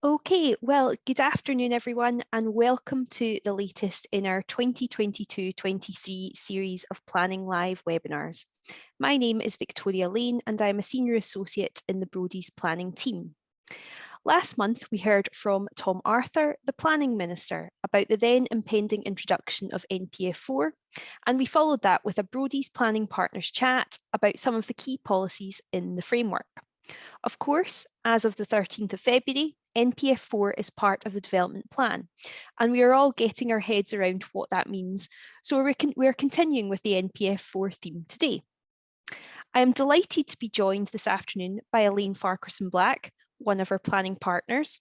Okay, well, good afternoon, everyone, and welcome to the latest in our 2022-23 series of Planning Live webinars. My name is Victoria Elaine, and I'm a Senior Associate in the Brodie's Planning team. Last month, we heard from Tom Arthur, the Planning Minister, about the then impending introduction of NPF4, and we followed that with a Brodie's Planning Partners chat about some of the key policies in the framework. Of course, as of the 13th of February, NPF4 is part of the development plan, and we are all getting our heads around what that means, so we're continuing with the NPF4 theme today. I am delighted to be joined this afternoon by Elaine Farquharson-Black, one of our planning partners,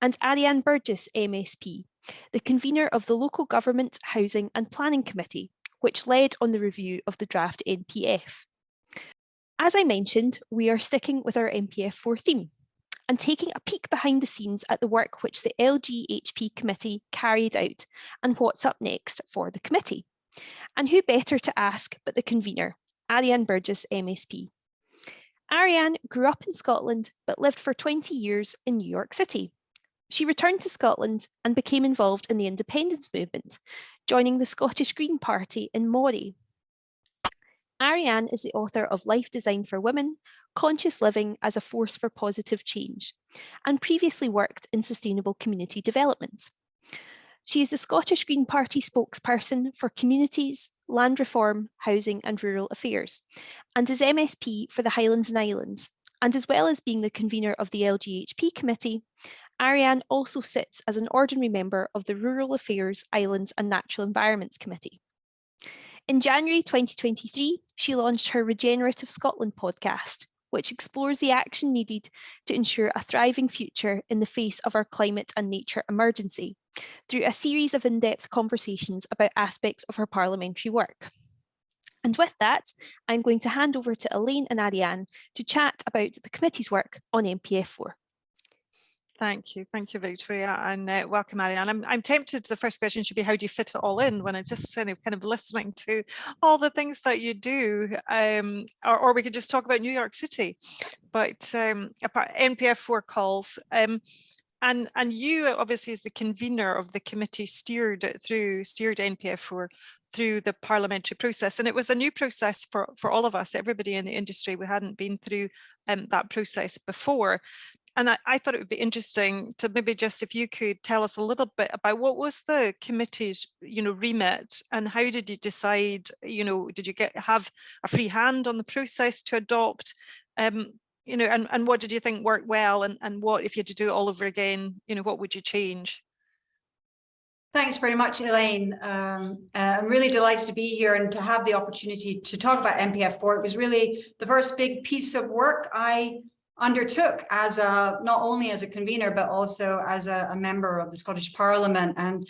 and Ariane Burgess MSP, the convener of the Local Government, Housing and Planning Committee, which led on the review of the draft NPF. As I mentioned, we are sticking with our NPF4 theme and taking a peek behind the scenes at the work which the LGHP committee carried out and what's up next for the committee. And who better to ask but the convener, Ariane Burgess MSP. Ariane grew up in Scotland but lived for 20 years in New York City. She returned to Scotland and became involved in the independence movement, joining the Scottish Green Party in Moray. Ariane is the author of Life Design for Women, Conscious Living as a Force for Positive Change, and previously worked in sustainable community development. She is the Scottish Green Party spokesperson for communities, land reform, housing and rural affairs, and is MSP for the Highlands and Islands. And as well as being the convener of the LGHP committee, Ariane also sits as an ordinary member of the Rural Affairs, Islands and Natural Environments Committee. In January 2023, she launched her Regenerative Scotland podcast, which explores the action needed to ensure a thriving future in the face of our climate and nature emergency, through a series of in-depth conversations about aspects of her parliamentary work. And with that, I'm going to hand over to Elaine and Ariane to chat about the committee's work on NPF4. Thank you, Victoria, and welcome, Ariane. I'm tempted. The first question should be, how do you fit it all in? When I'm just kind of listening to all the things that you do, or we could just talk about New York City. But NPF4 calls, and you obviously as the convener of the committee steered NPF4 through the parliamentary process, and it was a new process for all of us, everybody in the industry. We hadn't been through that process before. And I thought it would be interesting to maybe just, if you could tell us a little bit about what was the committee's, remit, and how did you decide, did you have a free hand on the process to adopt, and what did you think worked well, and what, if you had to do it all over again, what would you change? Thanks very much, Elaine. I'm really delighted to be here and to have the opportunity to talk about NPF4. It was really the first big piece of work I undertook as not only as a convener but also as a member of the Scottish Parliament, and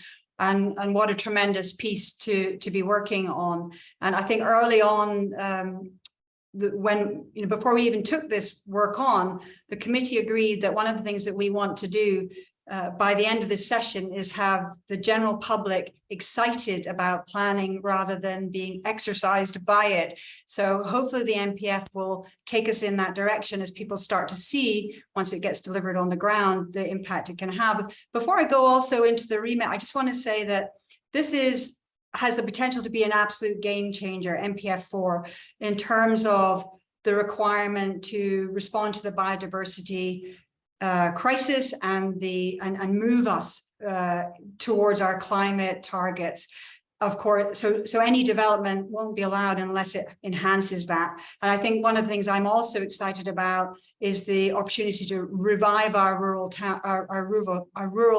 what a tremendous piece to be working on. And I think early on, before we even took this work on, the committee agreed that one of the things that we want to do by the end of this session is have the general public excited about planning rather than being exercised by it. So hopefully the NPF will take us in that direction as people start to see, once it gets delivered on the ground, the impact it can have. Before I go also into the remit, I just want to say that this has the potential to be an absolute game changer, NPF4, in terms of the requirement to respond to the biodiversity crisis and move us towards our climate targets. Of course, so any development won't be allowed unless it enhances that. And I think one of the things I'm also excited about is the opportunity to revive our rural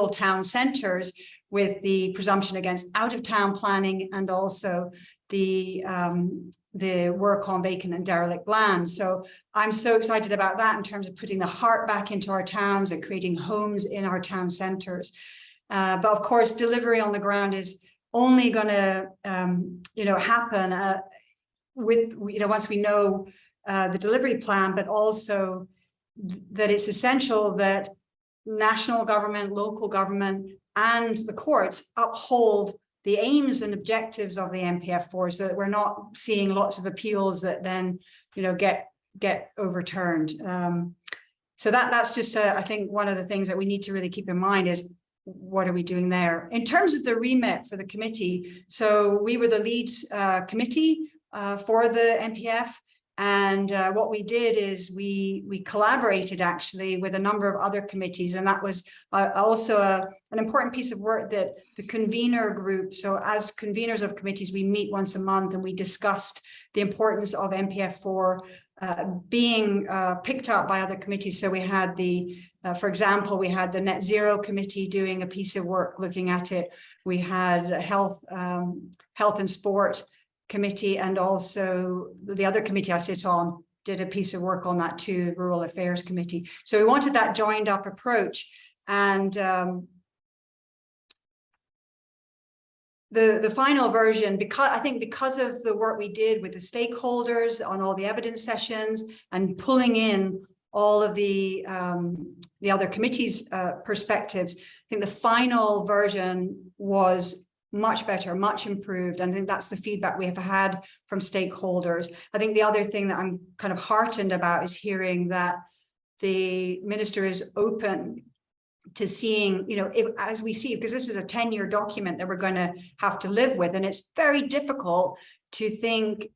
town centres with the presumption against out-of-town planning, and also the work on vacant and derelict land. So I'm so excited about that in terms of putting the heart back into our towns and creating homes in our town centres. But of course, delivery on the ground is only going to, happen with, once we know the delivery plan, but also that it's essential that national government, local government, and the courts uphold the aims and objectives of the NPF4, so that we're not seeing lots of appeals that then, get overturned. So that's just, I think, one of the things that we need to really keep in mind is what are we doing there? In terms of the remit for the committee, so we were the lead committee for the NPF. And what we did is we collaborated actually with a number of other committees, and that was also an important piece of work that the convener group. So as conveners of committees, we meet once a month and we discussed the importance of NPF4 being picked up by other committees. So we had for example, we had the Net Zero Committee doing a piece of work looking at it. We had Health and Sport Committee, and also the other committee I sit on did a piece of work on that too, Rural Affairs Committee. So we wanted that joined up approach. And the final version, because of the work we did with the stakeholders on all the evidence sessions and pulling in all of the other committees' perspectives, I think the final version was much better, much improved. And I think that's the feedback we have had from stakeholders. I think the other thing that I'm kind of heartened about is hearing that the minister is open to seeing, as we see, because this is a 10-year document that we're going to have to live with. And it's very difficult to think,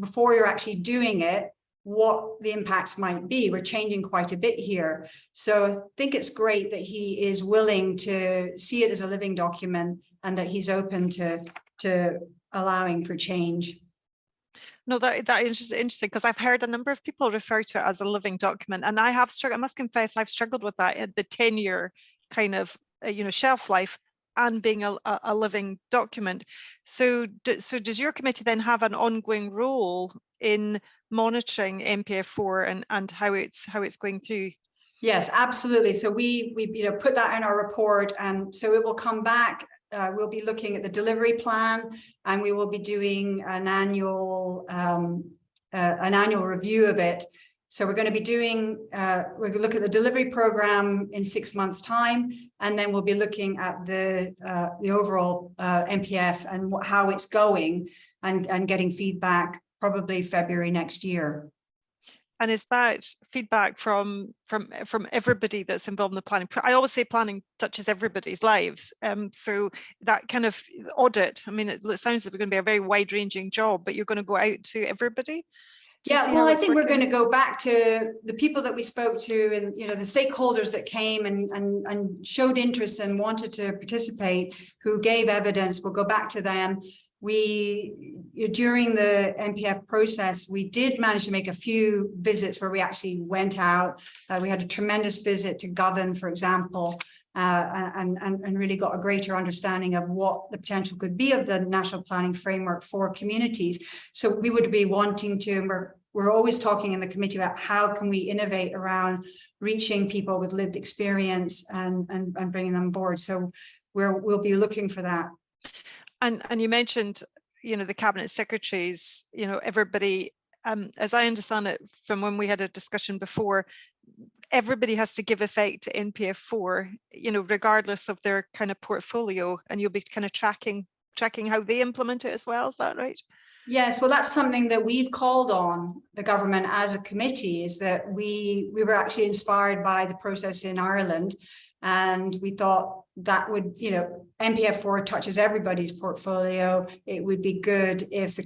before you're actually doing it, what the impacts might be. We're changing quite a bit here. So I think it's great that he is willing to see it as a living document and that he's open to allowing for change. No, that is just interesting, because I've heard a number of people refer to it as a living document, and I must confess I've struggled with that, the 10-year kind of shelf life and being a living document. So does your committee then have an ongoing role in monitoring NPF4 and how it's going through? Yes, absolutely. So we put that in our report, and so it will come back. We'll be looking at the delivery plan, and we will be doing an annual review of it. So we're going to be doing, we're going to look at the delivery program in 6 months' time, and then we'll be looking at the overall NPF and how it's going, and getting feedback probably February next year. And is that feedback from everybody that's involved in the planning? I always say planning touches everybody's lives. So that kind of audit, I mean, it sounds like it's going to be a very wide-ranging job, but you're going to go out to everybody? Yeah, well, I think we're going to go back to the people that we spoke to, and the stakeholders that came and showed interest and wanted to participate, who gave evidence. We'll go back to them. During the NPF process, we did manage to make a few visits where we actually went out. We had a tremendous visit to Govan, for example, and really got a greater understanding of what the potential could be of the national planning framework for communities. So we would be wanting to, and we're always talking in the committee about how can we innovate around reaching people with lived experience and bringing them on board. So we'll be looking for that. And you mentioned, the cabinet secretaries, everybody, as I understand it from when we had a discussion before, everybody has to give effect to NPF4, regardless of their kind of portfolio, and you'll be kind of tracking how they implement it as well. Is that right? Yes, well, that's something that we've called on the government as a committee, is that we were actually inspired by the process in Ireland. And we thought that would, NPF4 touches everybody's portfolio. It would be good if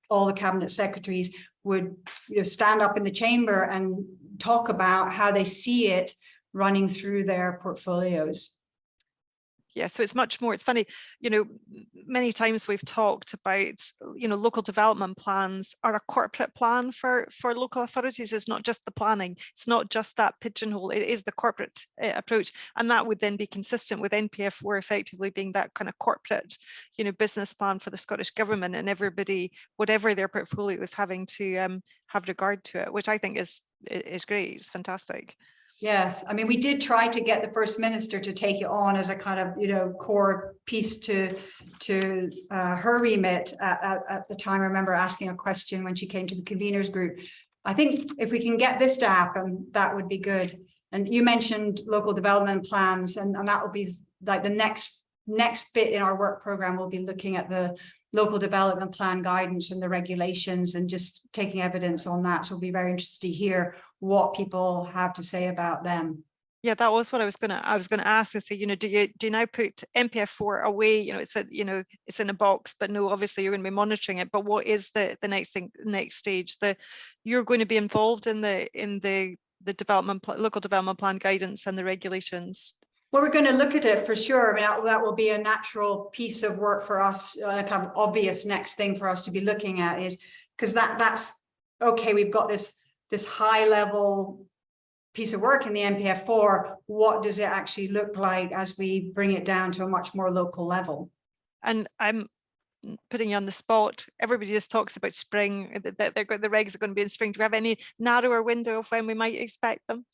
all the cabinet secretaries would stand up in the chamber and talk about how they see it running through their portfolios. Yeah, so it's much more, it's funny, many times we've talked about, local development plans are a corporate plan for local authorities. It's not just the planning, it's not just that pigeonhole, it is the corporate approach. And that would then be consistent with NPF4 effectively being that kind of corporate, business plan for the Scottish Government, and everybody, whatever their portfolio, is having to have regard to it, which I think is great, it's fantastic. Yes, I mean, we did try to get the First Minister to take it on as a kind of, core piece to her remit. At the time, I remember asking a question when she came to the conveners group. I think if we can get this to happen, that would be good. And you mentioned local development plans, and that will be like the next bit in our work program. We'll be looking at the local development plan guidance and the regulations and just taking evidence on that. So we'll be very interested to hear what people have to say about them. Yeah, that was what I was gonna ask and say, do you now put NPF4 away? It's in a box, but no, obviously you're going to be monitoring it. But what is the next stage? You're going to be involved in the local development plan guidance and the regulations. Well, we're going to look at it for sure. I mean, that will be a natural piece of work for us, kind of obvious next thing for us to be looking at, is because that's okay. We've got this high level piece of work in the NPF4. What does it actually look like as we bring it down to a much more local level? And I'm putting you on the spot. Everybody just talks about spring, that the regs are going to be in spring. Do we have any narrower window of when we might expect them?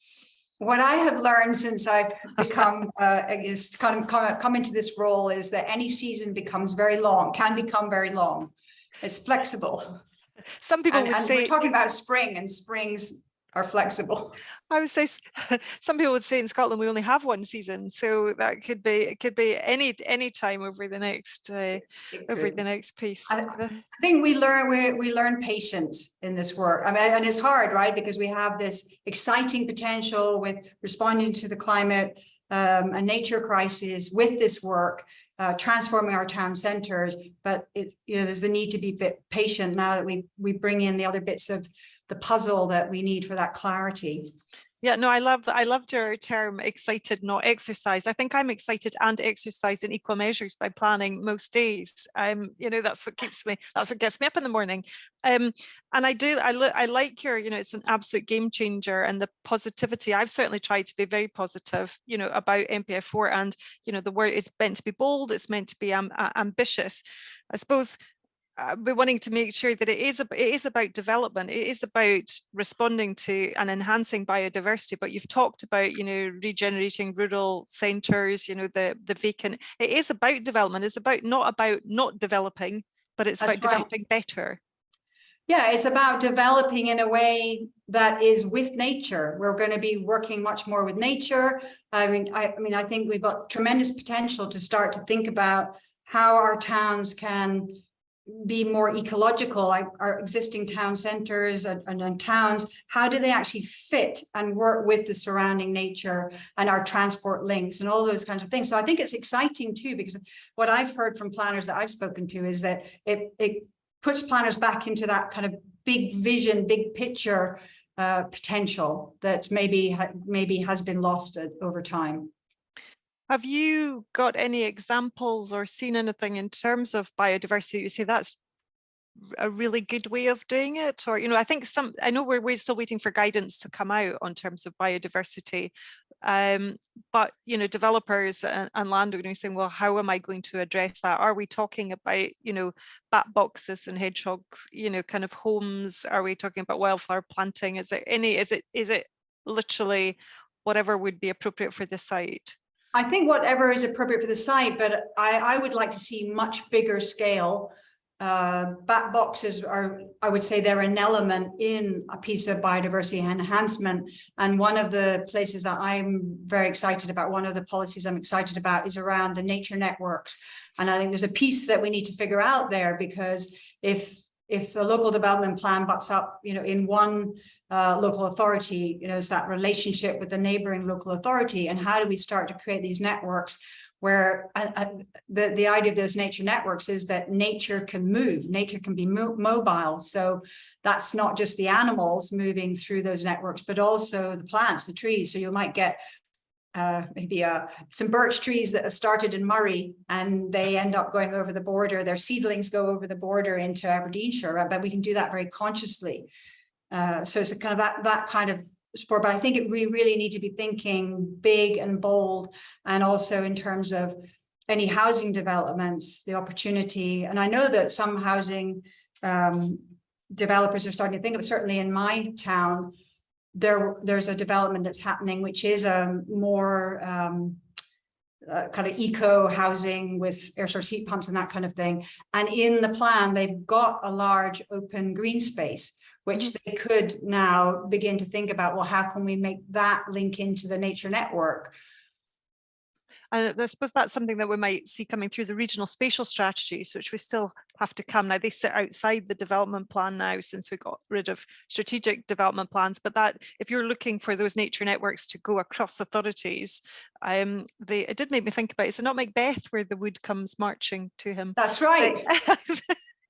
What I have learned since I've become come into this role is that any season can become very long. It's flexible. Some people would say, we're talking about spring, and springs are flexible. I would say some people would say in Scotland we only have one season, so that could be any time over the next piece. I think we learn patience in this work. I mean, and it's hard, right? Because we have this exciting potential with responding to the climate and nature crisis with this work, transforming our town centres. But there's the need to be a bit patient now that we bring in the other bits of the puzzle that we need for that clarity. Yeah, no, I loved your term excited, not exercised. I think I'm excited and exercised in equal measures by planning most days. That's what gets me up in the morning. And I like your, it's an absolute game changer, and the positivity. I've certainly tried to be very positive, about NPF4, and, the word is meant to be bold, it's meant to be ambitious. I suppose we're wanting to make sure that it is about development. It is about responding to and enhancing biodiversity. But you've talked about, regenerating rural centres, the vacant. It is about development. It's not about not developing, but it's about developing better. Yeah, it's about developing in a way that is with nature. We're going to be working much more with nature. I think we've got tremendous potential to start to think about how our towns can be more ecological. Our existing town centres and towns, how do they actually fit and work with the surrounding nature and our transport links and all those kinds of things? So I think it's exciting too, because what I've heard from planners that I've spoken to is that it puts planners back into that kind of big vision, big picture potential that maybe has been lost over time. Have you got any examples or seen anything in terms of biodiversity? You say that's a really good way of doing it, or I know we're still waiting for guidance to come out on terms of biodiversity, but developers and landowners saying, well, how am I going to address that? Are we talking about bat boxes and hedgehogs, kind of homes? Are we talking about wildflower planting? Is it literally whatever would be appropriate for the site? I think whatever is appropriate for the site, but I would like to see much bigger scale. Bat boxes I would say they're an element in a piece of biodiversity enhancement. And one of the places that I'm very excited about, one of the policies I'm excited about, is around the nature networks. And I think there's a piece that we need to figure out there, because if a local development plan butts up, in one local authority, it's that relationship with the neighboring local authority, and how do we start to create these networks where the idea of those nature networks is that nature can move, nature can be mobile. So that's not just the animals moving through those networks, but also the plants, the trees. So you might get maybe some birch trees that have started in Murray, and they end up going over the border. Their seedlings go over the border into Aberdeenshire, but we can do that very consciously. So it's a kind of that kind of sport, but I think we really need to be thinking big and bold, and also in terms of any housing developments, the opportunity. And I know that some housing developers are starting to think of, certainly in my town, there's a development that's happening, which is a more kind of eco housing with air source heat pumps and that kind of thing. And in the plan, they've got a large open green space, which they could now begin to think about, well, how can we make that link into the nature network? And I suppose that's something that we might see coming through the regional spatial strategies, which we still have to come. Now, they sit outside the development plan now since we got rid of strategic development plans. But that, if you're looking for those nature networks to go across authorities, it did make me think about, is it not Macbeth where the wood comes marching to him? That's right.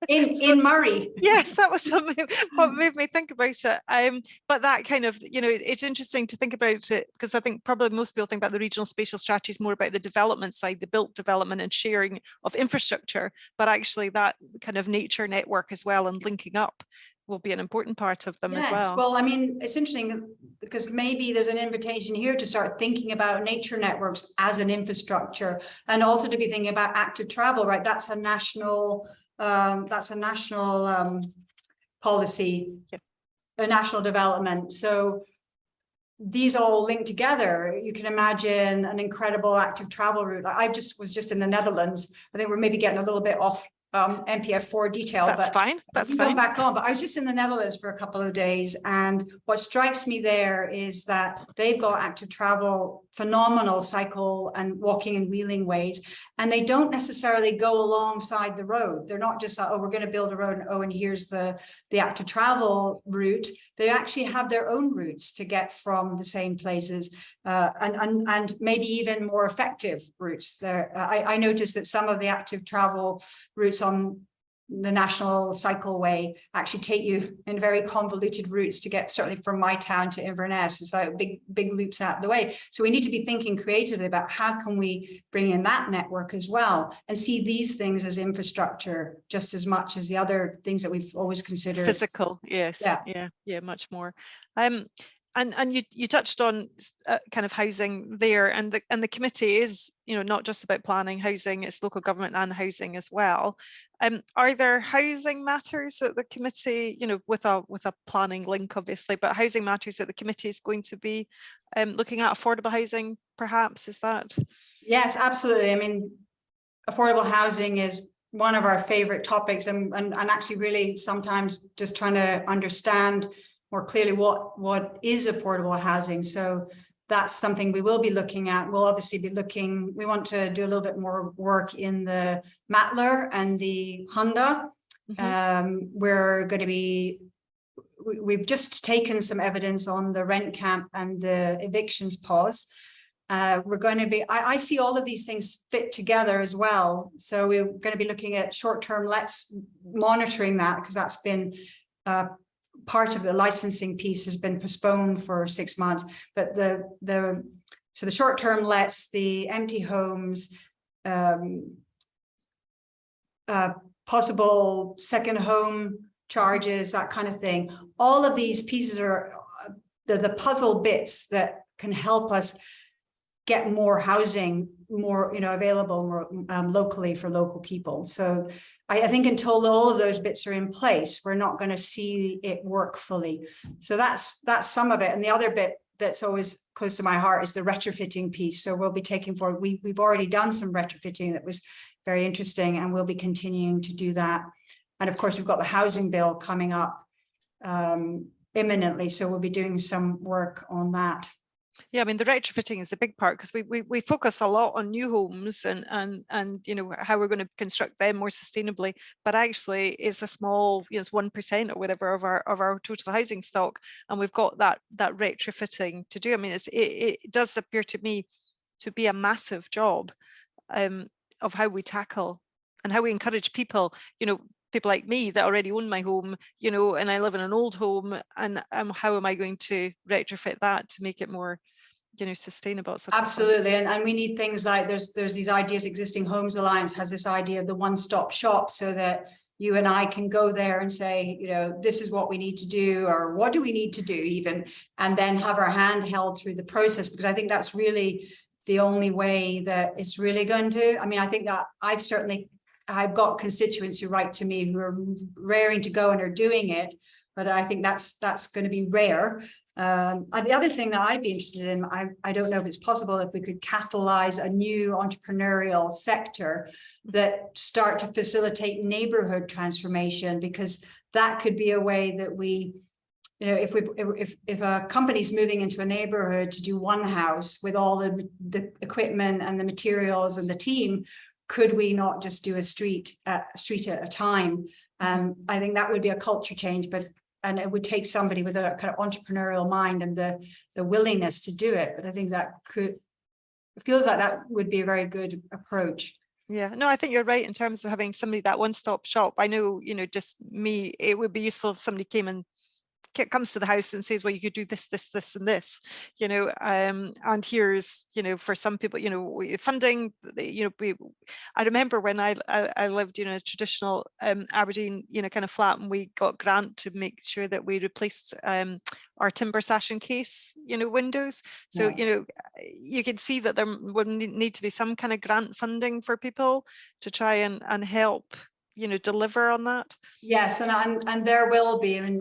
In Murray. Yes, that was something what made me think about it. But that kind of, it's interesting to think about it, because I think probably most people think about the regional spatial strategies more about the development side, the built development and sharing of infrastructure, but actually that kind of nature network as well and linking up will be an important part of them as well. Well, I mean, it's interesting because maybe there's an invitation here to start thinking about nature networks as an infrastructure, and also to be thinking about active travel, right? That's a national policy, a national development. So these all link together. You can imagine an incredible active travel route. I was just in the Netherlands. I think we're maybe getting a little bit off NPF4 detail. That's fine. That's fine. Back on, but I was just in the Netherlands for a couple of days, and what strikes me there is that they've got active travel, phenomenal cycle and walking and wheeling ways, and they don't necessarily go alongside the road. They're not just like, oh, we're going to build a road, and here's the active travel route. They actually have their own routes to get from the same places, and maybe even more effective routes. I noticed that some of the active travel routes on the national cycleway actually take you in very convoluted routes to get, certainly from my town to Inverness. It's like big loops out of the way. So we need to be thinking creatively about how can we bring in that network as well, and see these things as infrastructure just as much as the other things that we've always considered physical. Yes. Yeah, much more. And you touched on kind of housing there, and the committee is, not just about planning, housing, it's local government and housing as well. Are there housing matters that the committee, with a planning link obviously, but housing matters that the committee is going to be looking at? Affordable housing, perhaps, is that? Yes, absolutely. I mean, affordable housing is one of our favorite topics, and actually really sometimes just trying to understand more clearly what is affordable housing. So that's something we will be looking at. We'll obviously be looking, we want to do a little bit more work in the Matler and the Honda. We're going to be, we've just taken some evidence on the rent cap and the evictions pause. We're going to be, I see all of these things fit together as well. So we're going to be looking at short-term lets, monitoring that, because that's been part of the licensing piece has been postponed for 6 months, but the short-term lets, the empty homes, possible second home charges, that kind of thing. All of these pieces are the puzzle bits that can help us get more housing, more available more locally for local people. So I think until all of those bits are in place, we're not going to see it work fully. So that's some of it. And the other bit that's always close to my heart is the retrofitting piece. So we'll be taking forward, we've already done some retrofitting that was very interesting, and we'll be continuing to do that. And of course, we've got the housing bill coming up imminently. So we'll be doing some work on that. Yeah, I mean, the retrofitting is the big part, because we focus a lot on new homes and how we're going to construct them more sustainably, but actually it's a small, it's 1% or whatever of our total housing stock, and we've got that retrofitting to do. I mean, it does appear to me to be a massive job of how we tackle and how we encourage people, people like me that already own my home, and I live in an old home, and how am I going to retrofit that to make it more, sustainable? Absolutely, and we need things like there's these ideas. Existing Homes Alliance has this idea of the one-stop shop, so that you and I can go there and say, this is what we need to do, or what do we need to do even, and then have our hand held through the process, because I think that's really the only way that it's really going to. I mean, I think that I've got constituents who write to me who are raring to go and are doing it, but I think that's going to be rare. And the other thing that I'd be interested in, I don't know if it's possible, if we could catalyze a new entrepreneurial sector that start to facilitate neighborhood transformation, because that could be a way that we you know, if a company's moving into a neighborhood to do one house with all the equipment and the materials and the team, could we not just do a street at a time? I think that would be a culture change, and it would take somebody with a kind of entrepreneurial mind and the willingness to do it. But I think that feels like that would be a very good approach. Yeah, no, I think you're right in terms of having somebody that one-stop shop. I know, you know, just me, it would be useful if somebody comes to the house and says, well, you could do this, this, this, and this, you know, and here's, you know, for some people, you know, funding, you know, I remember when I lived, you know, a traditional Aberdeen, you know, kind of flat, and we got grant to make sure that we replaced our timber sash and case, you know, windows. So, you know, you can see that there would need to be some kind of grant funding for people to try and help, you know, deliver on that. Yes, and there will be. I mean,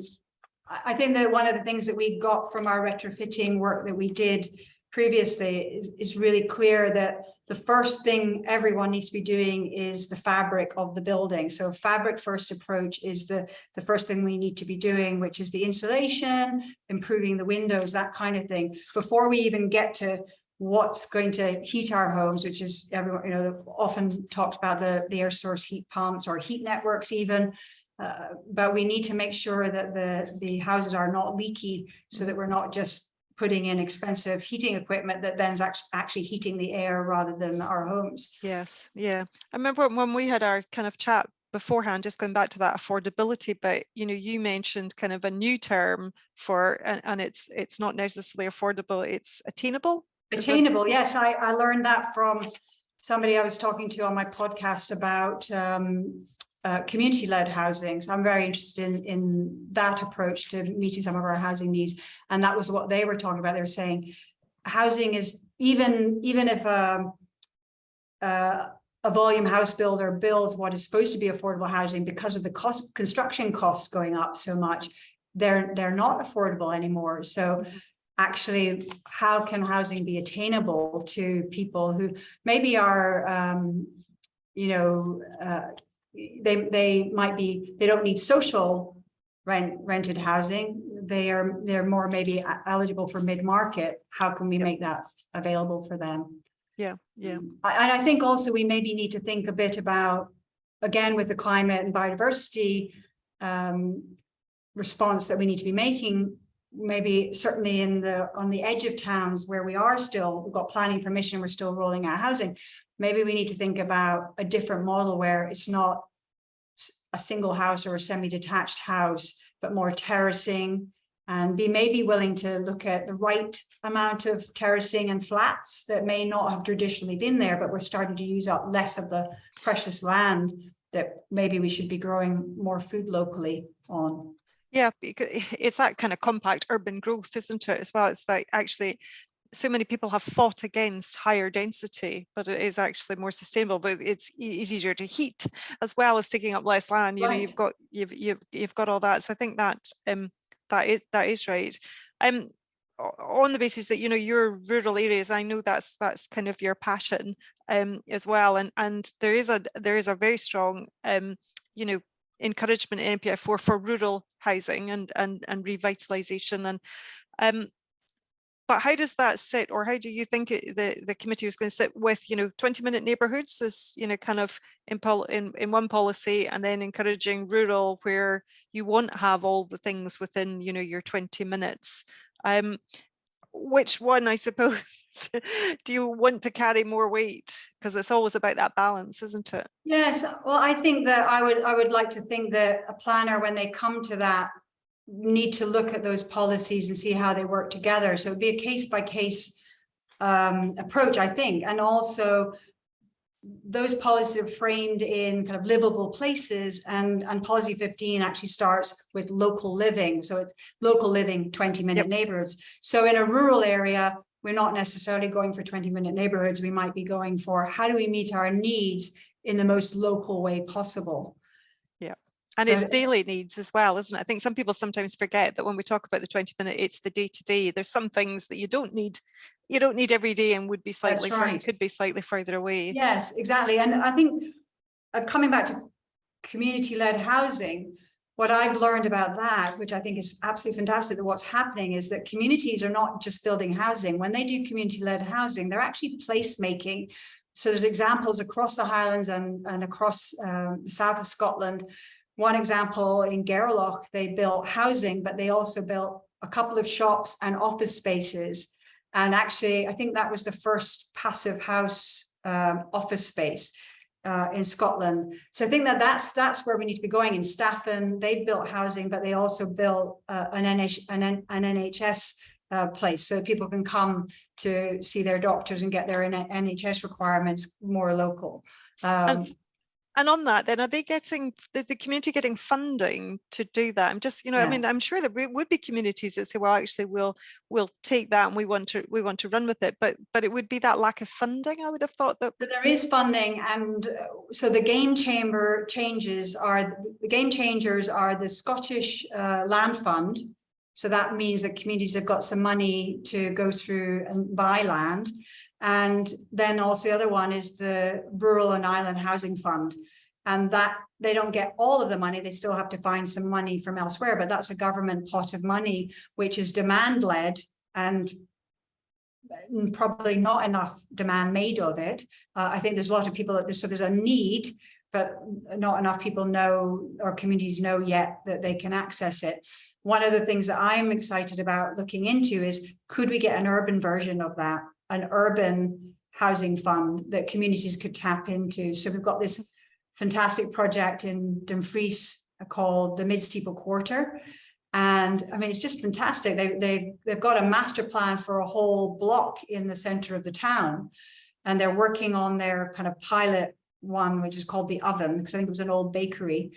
I think that one of the things that we got from our retrofitting work that we did previously is really clear that the first thing everyone needs to be doing is the fabric of the building. So fabric first approach is the first thing we need to be doing, which is the insulation, improving the windows, that kind of thing, before we even get to what's going to heat our homes, which is everyone, you know, often talked about the air source heat pumps or heat networks even. But we need to make sure that the houses are not leaky, so that we're not just putting in expensive heating equipment that then's actually heating the air rather than our homes. Yes, yeah. I remember when we had our kind of chat beforehand, just going back to that affordability, but you know, you mentioned kind of a new term for, and it's not necessarily affordable, it's attainable. Attainable, yes. I learned that from somebody I was talking to on my podcast about community-led housing. So I'm very interested in that approach to meeting some of our housing needs. And that was what they were talking about. They were saying housing is, even if a volume house builder builds what is supposed to be affordable housing, because of the construction costs going up so much, they're not affordable anymore. So actually, how can housing be attainable to people who maybe are, you know, they don't need social rented housing. They're more maybe eligible for mid-market. How can we make that available for them? Yeah. I think also we maybe need to think a bit about, again, with the climate and biodiversity response that we need to be making, maybe certainly on the edge of towns where we've got planning permission, we're still rolling out housing. Maybe we need to think about a different model where it's not a single house or a semi-detached house, but more terracing, and be maybe willing to look at the right amount of terracing and flats that may not have traditionally been there, but we're starting to use up less of the precious land that maybe we should be growing more food locally on. Yeah, because it's that kind of compact urban growth, isn't it, as well? It's like actually so many people have fought against higher density, but it is actually more sustainable, but it's easier to heat as well as taking up less land. You know, you've got all that. So I think that that is right. On the basis that, you know, your rural areas, I know that's kind of your passion as well, and there is a very strong you know, encouragement in NPF4 for rural housing and revitalisation, and but how does that sit, or how do you think the committee is going to sit with, you know, 20-minute neighbourhoods as, you know, kind of in one policy, and then encouraging rural where you won't have all the things within, you know, your 20 minutes? Which one, I suppose, do you want to carry more weight? Because it's always about that balance, isn't it? Yes, well, I think that I would like to think that a planner, when they come to that, need to look at those policies and see how they work together. So it'd be a case-by-case approach, I think. And also those policies are framed in kind of livable places, and policy 15 actually starts with local living. So it's local living, 20-minute neighborhoods. So in a rural area, we're not necessarily going for 20-minute neighborhoods. We might be going for how do we meet our needs in the most local way possible. And it's daily needs as well, isn't it? I think some people sometimes forget that when we talk about the 20-minute, it's the day-to-day. There's some things that you don't need every day, and would be slightly could be slightly further away. Yes, exactly. And I think coming back to community-led housing, what I've learned about that, which I think is absolutely fantastic, that what's happening is that communities are not just building housing. When they do community-led housing, they're actually placemaking. So there's examples across the Highlands and across the south of Scotland. One example in Gairloch, they built housing, but they also built a couple of shops and office spaces. And actually, I think that was the first passive house office space in Scotland. So I think that that's where we need to be going. In Staffin, they built housing, but they also built an NHS place, so people can come to see their doctors and get their NHS requirements more local. And on that, then, are they getting, is the community getting funding to do that? I'm just, I mean, I'm sure there would be communities that say, well, actually, we'll take that and we want to run with it. But it would be that lack of funding, I would have thought that. So there is funding, and so the game changers are the Scottish Land Fund. So that means that communities have got some money to go through and buy land. And then also the other one is the Rural and Island Housing Fund. And that they don't get all of the money, they still have to find some money from elsewhere, but that's a government pot of money, which is demand-led and probably not enough demand made of it. I think there's a lot of people, so there's a need, but not enough people know, or communities know yet, that they can access it. One of the things that I'm excited about looking into is, could we get an urban version of that? An urban housing fund that communities could tap into. So we've got this fantastic project in Dumfries called the Mid-Steeple Quarter. And I mean, it's just fantastic. They've got a master plan for a whole block in the center of the town. And they're working on their kind of pilot one, which is called the Oven, because I think it was an old bakery.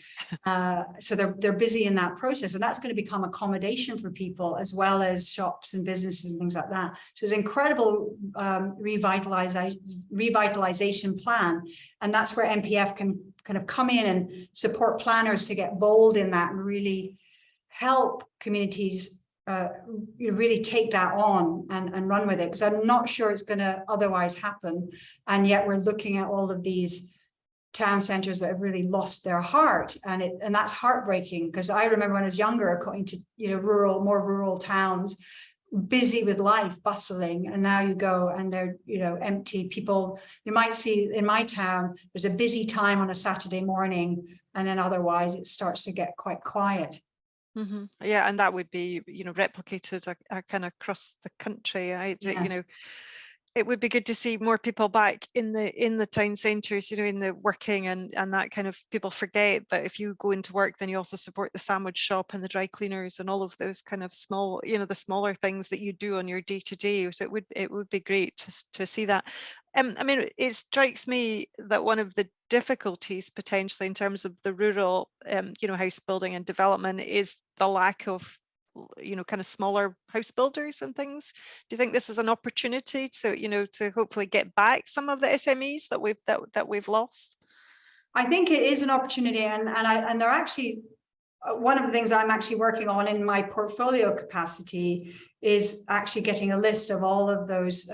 So they're busy in that process, and that's going to become accommodation for people as well as shops and businesses and things like that. So it's an incredible revitalization plan, and that's where MPF can kind of come in and support planners to get bold in that and really help communities really take that on and run with it, because I'm not sure it's going to otherwise happen. And yet we're looking at all of these town centres that have really lost their heart, and that's heartbreaking, because I remember when I was younger going to more rural towns, busy with life, bustling, and now you go and they're empty. People, you might see in my town, there's a busy time on a Saturday morning, and then otherwise it starts to get quite quiet. Mm-hmm. Yeah, and that would be replicated kind of across the country. Yes. It would be good to see more people back in the town centres, in the working, and that kind of, people forget that if you go into work, then you also support the sandwich shop and the dry cleaners and all of those kind of small, the smaller things that you do on your day-to-day. So it would be great to see that. I mean, it strikes me that one of the difficulties potentially in terms of the rural, house building and development is the lack of, kind of smaller house builders and things. Do you think this is an opportunity to hopefully get back some of the SMEs that we've lost? I think it is an opportunity, and they're actually, one of the things I'm actually working on in my portfolio capacity is actually getting a list of all of those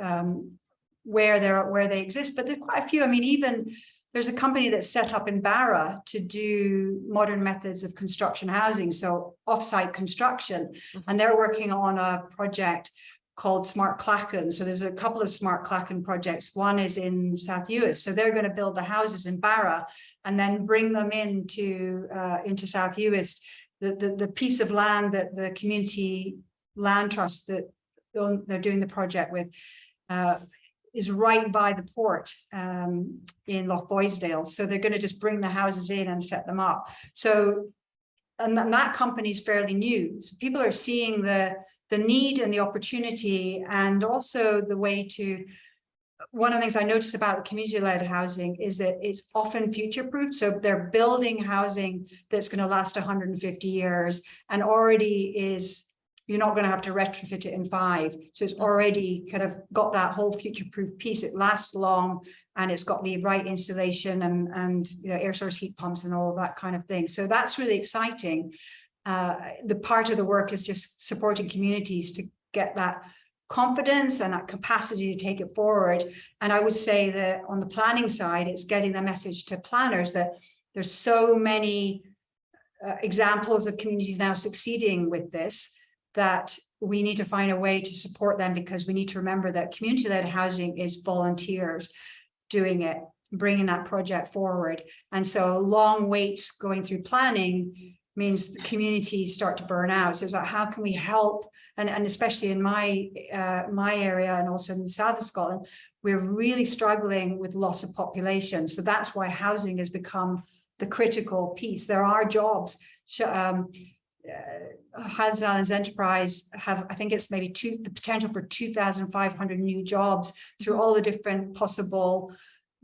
where they exist. But there are quite a few. I mean, even there's a company that's set up in Barra to do modern methods of construction housing, so off-site construction, and they're working on a project called Smart Clachan. So there's a couple of Smart Clachan projects. One is in South Uist, so they're going to build the houses in Barra and then bring them into South Uist. The piece of land that the community land trust that they're doing the project with is right by the port in Loch Boysdale. So they're going to just bring the houses in and set them up. So, and that company is fairly new. So people are seeing the need and the opportunity, and also the way to, one of the things I noticed about community-led housing is that it's often future-proof. So they're building housing that's going to last 150 years and already is, you're not going to have to retrofit it in 5. So it's already kind of got that whole future-proof piece. It lasts long, and it's got the right insulation and air source heat pumps and all of that kind of thing. So that's really exciting. The part of the work is just supporting communities to get that confidence and that capacity to take it forward. And I would say that on the planning side, it's getting the message to planners that there's so many examples of communities now succeeding with this, that we need to find a way to support them, because we need to remember that community-led housing is volunteers doing it, bringing that project forward. And so long waits going through planning means the communities start to burn out. So it's like, how can we help? And especially in my area, and also in the south of Scotland, we're really struggling with loss of population. So that's why housing has become the critical piece. There are jobs. Highlands and Islands Enterprise have, I think it's maybe the potential for 2,500 new jobs through all the different possible,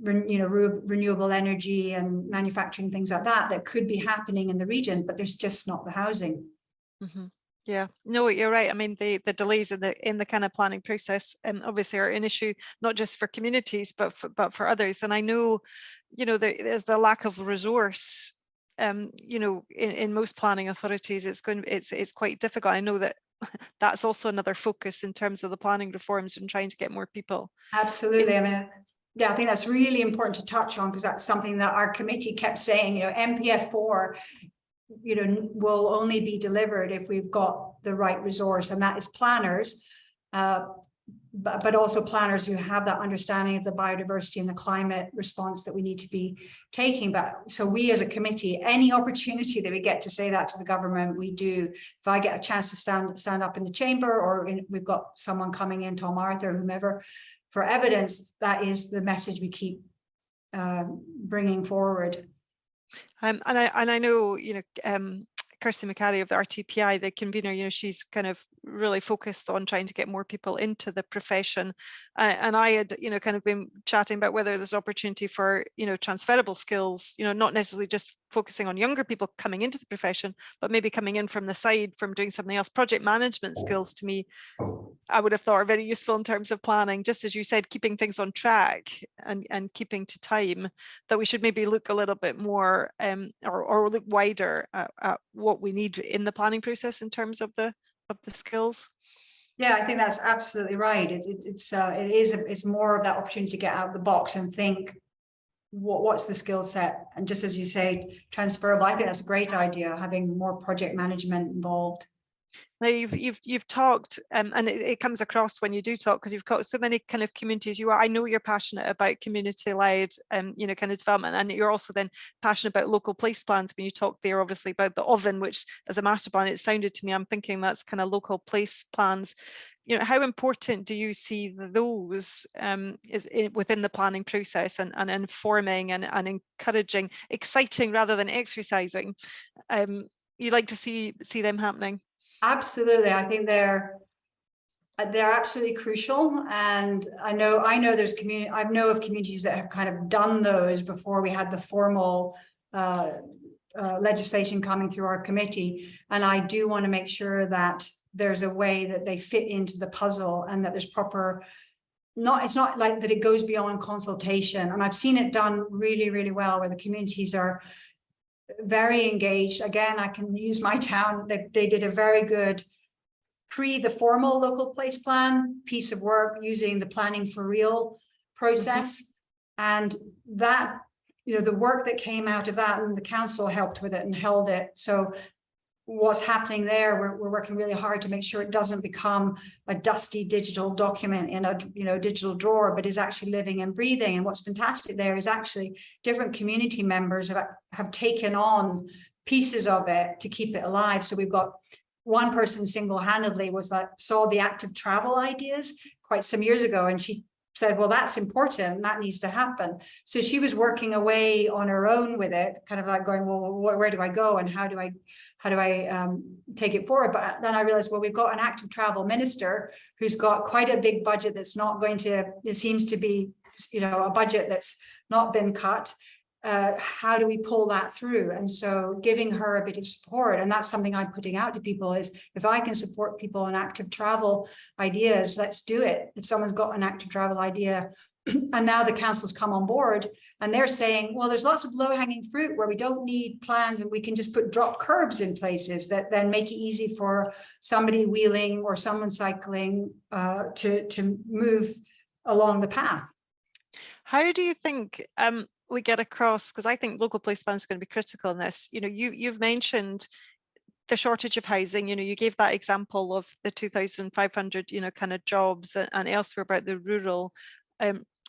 renewable energy and manufacturing, things like that could be happening in the region, but there's just not the housing. Mm-hmm. Yeah, no, you're right. I mean, the delays in the kind of planning process, obviously are an issue not just for communities, but for others. And I know, there's the lack of resource. In most planning authorities, it's quite difficult. I know that that's also another focus in terms of the planning reforms and trying to get more people. Absolutely. I mean, yeah, I think that's really important to touch on, because that's something that our committee kept saying. MPF4, will only be delivered if we've got the right resource, and that is planners, but also planners who have that understanding of the biodiversity and the climate response that we need to be taking. But so we as a committee, any opportunity that we get to say that to the government, we do. If I get a chance to stand up in the chamber, or we've got someone coming in, Tom Arthur, whomever, for evidence, that is the message we keep bringing forward. And I know, Kirsty McCarry of the RTPI, the convener, she's kind of really focused on trying to get more people into the profession. And I had, kind of been chatting about whether there's opportunity for, transferable skills, not necessarily just focusing on younger people coming into the profession, but maybe coming in from the side, from doing something else. Project management skills, to me, I would have thought are very useful in terms of planning, just as you said, keeping things on track and keeping to time, that we should maybe look a little bit more or look wider at what we need in the planning process in terms of the skills. Yeah, I think that's absolutely right. It's more of that opportunity to get out of the box and think, what's the skill set? And just as you say, transferable. I think that's a great idea, having more project management involved. Now you've talked, and it comes across when you do talk, because you've got so many kind of communities. I know you're passionate about community-led, kind of development, and you're also then passionate about local place plans. When you talk there, obviously about the oven, which as a master plan, it sounded to me, I'm thinking that's kind of local place plans. How important do you see those within the planning process and informing and encouraging, exciting rather than exercising? You like to see them happening? Absolutely. I think they're absolutely crucial. And I know there's I know of communities that have kind of done those before we had the formal legislation coming through our committee. And I do want to make sure that there's a way that they fit into the puzzle, and that there's proper, it's not like that it goes beyond consultation. And I've seen it done really, really well, where the communities are very engaged. Again, I can use my town. They did a very good the formal local place plan piece of work using the planning for real process. And that, the work that came out of that, and the council helped with it and held it. So what's happening there, we're working really hard to make sure it doesn't become a dusty digital document in a digital drawer, but is actually living and breathing. And what's fantastic there is actually different community members have taken on pieces of it to keep it alive. So we've got one person single-handedly saw the active travel ideas quite some years ago, and she said, well, that's important, that needs to happen. So she was working away on her own with it, kind of like going, well, where do I go and how do I take it forward? But then I realized, well, we've got an active travel minister who's got quite a big budget that's not going to, it seems to be, a budget that's not been cut. How do we pull that through? And so giving her a bit of support, and that's something I'm putting out to people, is if I can support people in active travel ideas, let's do it. If someone's got an active travel idea, and now the council's come on board and they're saying, well, there's lots of low-hanging fruit where we don't need plans and we can just put drop curbs in places that then make it easy for somebody wheeling or someone cycling to move along the path. How do you think, we get across, because I think local place plans are going to be critical in this. You know, you've mentioned the shortage of housing. You know, you gave that example of the 2,500, you know, kind of jobs, and elsewhere about the rural,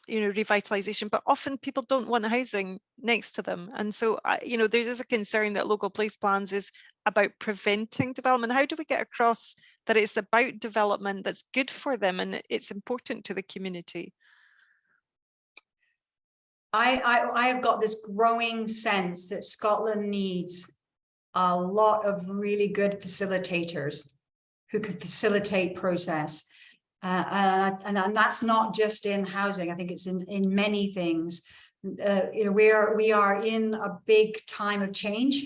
you know, revitalisation, but often people don't want housing next to them. And so, you know, there is a concern that local place plans is about preventing development. How do we get across that it's about development that's good for them and it's important to the community? I have got this growing sense that Scotland needs a lot of really good facilitators who can facilitate process. And that's not just in housing. I think it's in many things. You know, we are in a big time of change,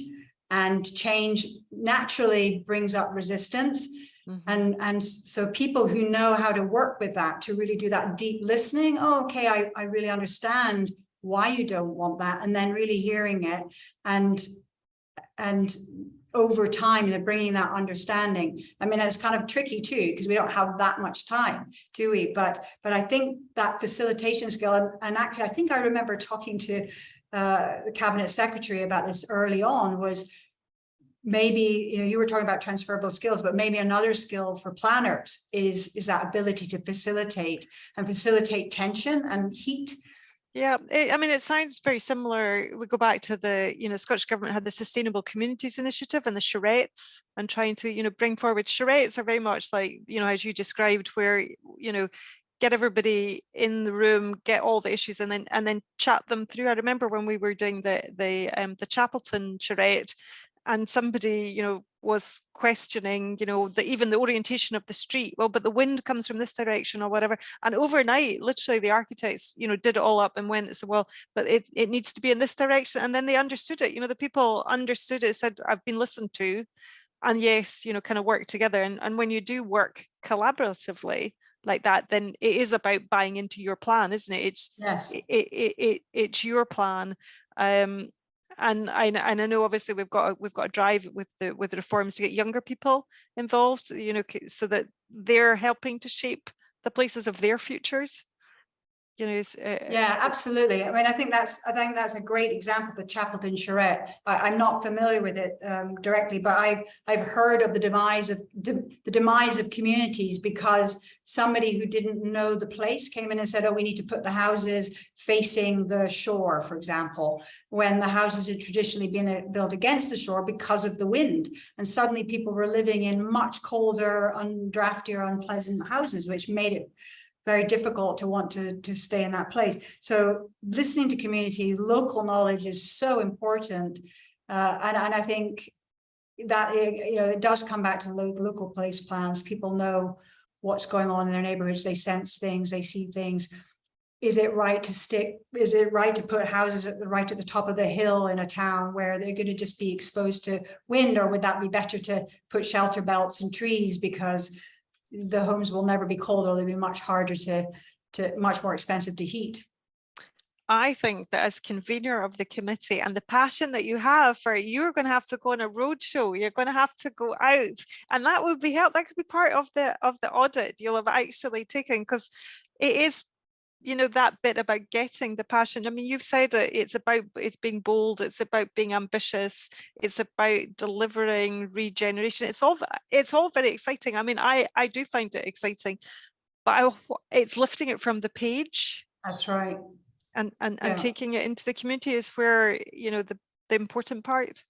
and change naturally brings up resistance. Mm-hmm. And so people who know how to work with that, to really do that deep listening, oh, okay, I really understand why you don't want that, and then really hearing it, and over time, you know, bringing that understanding. I mean, it's kind of tricky too, because we don't have that much time, do we? But I think that facilitation skill, and actually, I think I remember talking to the cabinet secretary about this early on, was maybe, you know, you were talking about transferable skills, but maybe another skill for planners is that ability to facilitate tension and heat. Yeah, I mean, it sounds very similar. We go back to the, you know, Scottish Government had the Sustainable Communities Initiative and the charrettes, and trying to, you know, bring forward charrettes are very much like, you know, as you described, where, you know, get everybody in the room, get all the issues, and then chat them through. I remember when we were doing the Chapelton charrette, and somebody, you know, was questioning, you know, even the orientation of the street. Well, but the wind comes from this direction or whatever. And overnight, literally the architects, you know, did it all up and went and said, well, but it needs to be in this direction. And then they understood it. You know, the people understood it, said, I've been listened to. And yes, you know, kind of work together. And when you do work collaboratively like that, then it is about buying into your plan, isn't it? It's, yes, it's your plan. And I know obviously we've got to drive with the reforms to get younger people involved, you know, so that they're helping to shape the places of their futures. You know, yeah, absolutely. I mean, I think that's a great example, the Chapelton charrette. I'm not familiar with it directly, but I've heard of the demise of communities because somebody who didn't know the place came in and said, oh, we need to put the houses facing the shore, for example, when the houses had traditionally been built against the shore because of the wind. And suddenly people were living in much colder, draftier, unpleasant houses, which made it very difficult to want to stay in that place. So listening to community, local knowledge is so important. And I think that, you know, it does come back to local place plans. People know what's going on in their neighborhoods. They sense things, they see things. Is it right to put houses at the top of the hill in a town where they're going to just be exposed to wind? Or would that be better to put shelter belts and trees because the homes will never be cold, or they'll be much harder much more expensive to heat? I think that as convener of the committee, and the passion that you have for it, you're going to have to go on a roadshow. You're going to have to go out, and that would be help. That could be part of the audit you'll have actually taken, because it is, you know, that bit about getting the passion. I mean, you've said it, it's being bold, it's about being ambitious, it's about delivering regeneration. It's all very exciting. I mean, I do find it exciting, but it's lifting it from the page. That's right. And taking it into the community is where, you know, the important part.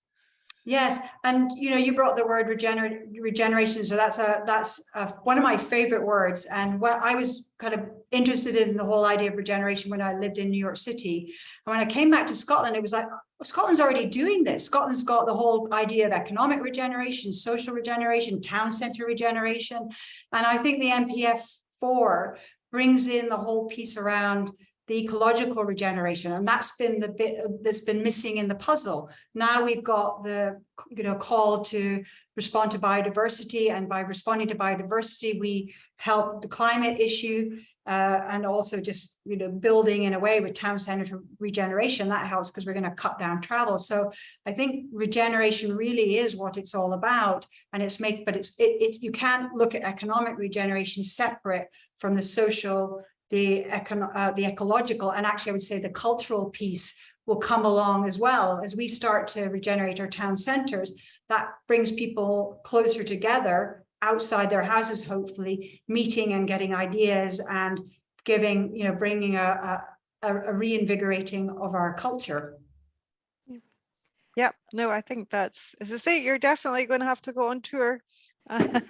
Yes, and you know, you brought the word regeneration, so that's one of my favorite words. And what I was kind of interested in the whole idea of regeneration when I lived in New York City, and when I came back to Scotland, it was like, well, Scotland's already doing this. Scotland's got the whole idea of economic regeneration, social regeneration, town centre regeneration, and I think the NPF4 brings in the whole piece around the ecological regeneration, and that's been the bit that's been missing in the puzzle. Now we've got the, you know, call to respond to biodiversity, and by responding to biodiversity, we help the climate issue, and also just, you know, building in a way with town centre regeneration that helps because we're going to cut down travel. So I think regeneration really is what it's all about, and it's you can't look at economic regeneration separate from the social, the ecological, and actually I would say the cultural piece, will come along as well. As we start to regenerate our town centres, that brings people closer together outside their houses, hopefully meeting and getting ideas and giving, bringing a reinvigorating of our culture. Yeah, no, I think that's, as I say, you're definitely going to have to go on tour. And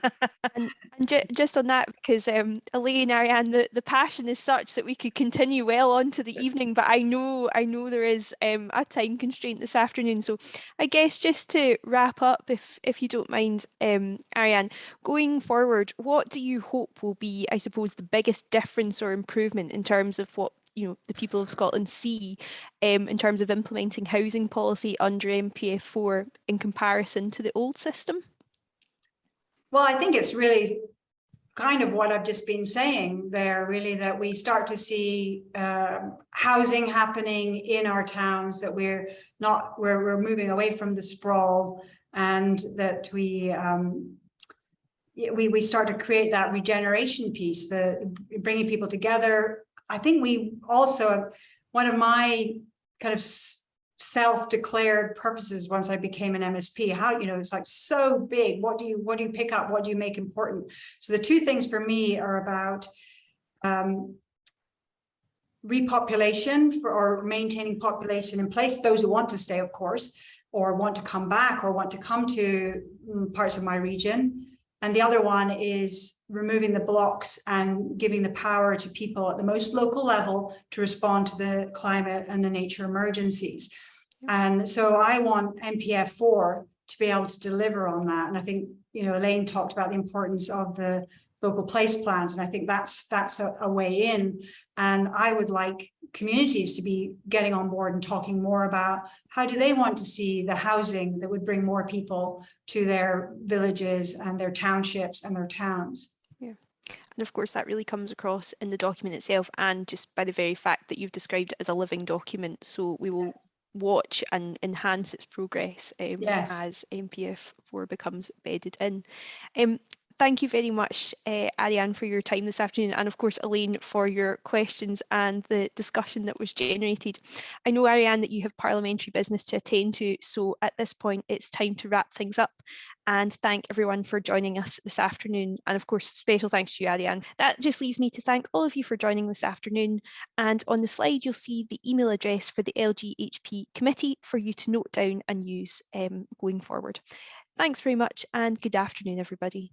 just on that, because Elaine, Ariane, the passion is such that we could continue well on to the evening, but I know there is a time constraint this afternoon. So I guess just to wrap up, if you don't mind, Ariane, going forward, what do you hope will be, I suppose, the biggest difference or improvement in terms of what the people of Scotland see in terms of implementing housing policy under MPF4 in comparison to the old system? Well, I think it's really kind of what I've just been saying there, really, that we start to see housing happening in our towns, that we're moving away from the sprawl, and that we start to create that regeneration piece, the bringing people together. I think we also, one of my kind of self-declared purposes once I became an MSP, how, it's like so big. What do you pick up? What do you make important? So the two things for me are about repopulation or maintaining population in place, those who want to stay, of course, or want to come back or want to come to parts of my region. And the other one is removing the blocks and giving the power to people at the most local level to respond to the climate and the nature emergencies. And so I want MPF4 to be able to deliver on that. And I think, Elaine talked about the importance of the local place plans. And I think that's a way in. And I would like communities to be getting on board and talking more about how do they want to see the housing that would bring more people to their villages and their townships and their towns. Yeah. And of course, that really comes across in the document itself, and just by the very fact that you've described it as a living document. So we will watch and enhance its progress as MPF4 becomes bedded in. Thank you very much, Ariane, for your time this afternoon, and of course, Elaine, for your questions and the discussion that was generated. I know, Ariane, that you have parliamentary business to attend to, so at this point, it's time to wrap things up and thank everyone for joining us this afternoon. And of course, special thanks to you, Ariane. That just leaves me to thank all of you for joining this afternoon. And on the slide, you'll see the email address for the LGHP committee for you to note down and use going forward. Thanks very much, and good afternoon, everybody.